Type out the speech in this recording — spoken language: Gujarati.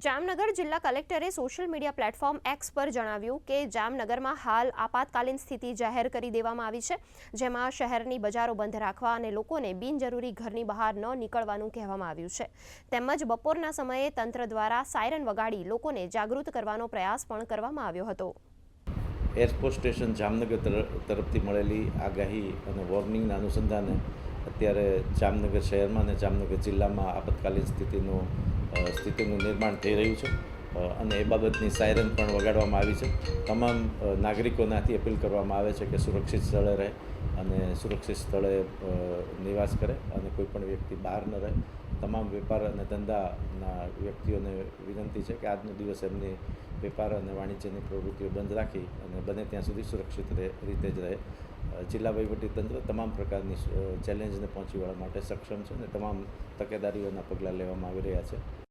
જામનગર જિલ્લા કલેક્ટરે સોશિયલ મીડિયા પ્લેટફોર્મ એક્સ પર જણાવ્યું કે જામનગરમાં હાલ આપાતકાલીન સ્થિતિ જાહેર કરી દેવામાં આવી છે, જેમાં શહેરની બજારો બંધ રાખવા અને લોકોને બિનજરૂરી ઘરની બહાર ન નીકળવાનું કહેવામાં આવ્યું છે. તેમજ બપોરના સમયે તંત્ર દ્વારા સાયરન વગાડી લોકોને જાગૃત કરવાનો પ્રયાસ પણ કરવામાં આવ્યો હતો. એરફોર્સ સ્ટેશન જામનગર તરફથી મળેલી આગાહી અને વોર્નિંગના અનુસંધાને અત્યારે જામનગર શહેરમાં અને જામનગર જિલ્લામાં આપાતકાલીન સ્થિતિનું નિર્માણ થઈ રહ્યું છે અને એ બાબતની સાયરન પણ વગાડવામાં આવી છે. તમામ નાગરિકોનાથી અપીલ કરવામાં આવે છે કે સુરક્ષિત સ્થળે રહે અને સુરક્ષિત સ્થળે નિવાસ કરે અને કોઈપણ વ્યક્તિ બહાર ન રહે. તમામ વેપાર અને ધંધાના વ્યક્તિઓને વિનંતી છે કે આજનો દિવસ એમની વેપાર અને વાણિજ્યની પ્રવૃત્તિઓ બંધ રાખી અને બને ત્યાં સુધી સુરક્ષિત રીતે જ રહે. જિલ્લા વહીવટીતંત્ર તમામ પ્રકારની ચેલેન્જને પહોંચી વળવા માટે સક્ષમ છે અને તમામ તકેદારીઓના પગલાં લેવામાં આવી રહ્યા છે.